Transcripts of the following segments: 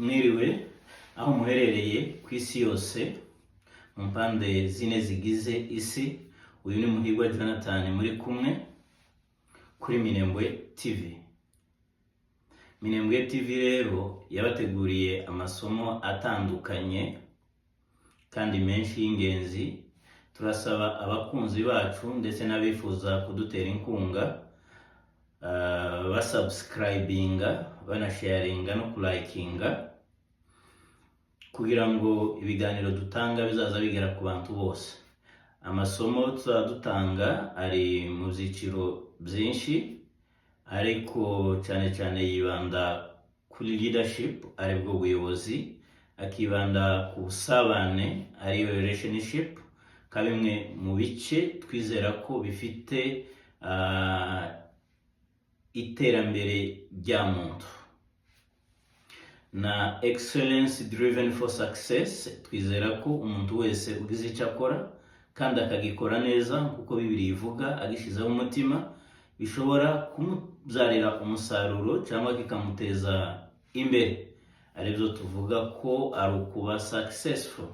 Mwiriwe aho muherereye ku isi yose mu mpande zine zigize isi. Uyu ni Muhirwa Jonathan muri kumwe kuri Minembwe TV. Minembwe TV rero yabateguriye amasomo atandukanye kandi menshi y'ingenzi. Turasaba abakunzi bacu ndetse n'abifuza kudutera inkunga basubscribinga, banasharinga no kulikinga kugira ngo ibiganiro dutanga bizaza bigera ku bantu bose. Amasomo tuzadutanga ari mu byiciro byinshi, ariko cyane cyane yibanda kuri leadership, aribwo buyobozi, akibanda ku busabane, ariyo relationship, kabimwe mu bice twizera ko bifite iterambere rya muntu. Na excellence driven for success, twizera ko umuntu wese ugize icyo akora kandi akagikora neza kuko Bibiliya ivuga, agishizeho umutima, bishobora kumubyarira umusaruro cyangwa kikamuteza imbere. Aribyo tuvuga ko ari ukuba successful.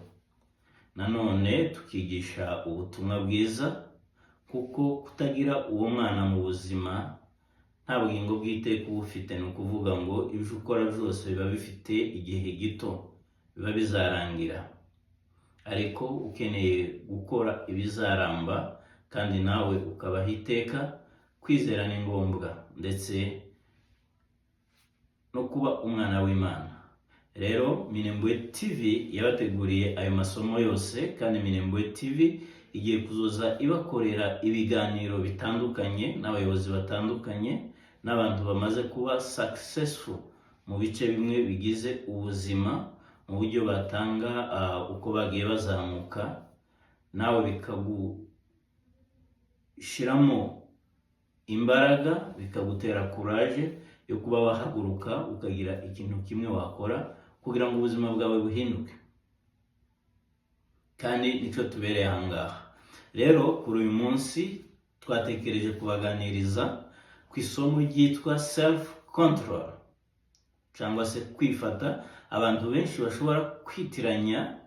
Nanone tukigisha ubutumwa bwiza, kuko kutagira uwo mwana mu buzima nta bugingo bw'iteka uba ufite. Ni ukuvuga ngo ibyo ukora byose biba bifite igihe gito, biba bizarangira. Ariko ukeneye gukora ibizaramba kandi nawe ukabaho iteka, kwizera ni ngombwa ndetse no kuba umwana w'Imana. Rero Minembwe TV yabateguriye ayo masomo yose, kandi Minembwe TV igiye kuzoza ibakorera ibiganiro bitandukanye n'abayobozi batandukanye n'abantu bamaze kuba successful mu bice bimwe bigize ubuzima, mu buryo batanga uko bagiye bazamuka, nawe bikagushiramo imbaraga, bikagutera courage yo kuba wahaguruka ukagira ikintu kimwe wakora kugira ngo ubuzima bwawe buhinduke. Kandi nicyo tubereye ahangaha. Rero kuri uyu munsi twatekereje kubaganiriza ku isomo ryitwa self control, cyangwa se kwifata. Abantu benshi bashobora kwitiranya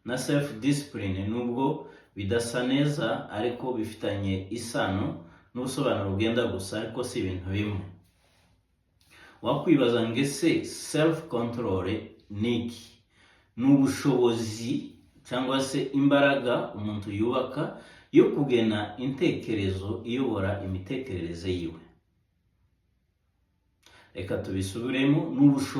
na self discipline, nubwo bidasa neza ariko bifitanye isano n'ubusobanuro bwenda gusa, ariko si ibintu bimwe. Wakwibaza ngo ese self control ni iki? Ni ubushobozi cyangwa se imbaraga umuntu yubaka yo kugena intekerezo, iyobora imitekerereze yiwe. Reka tubisubiremo. N'ubushobozi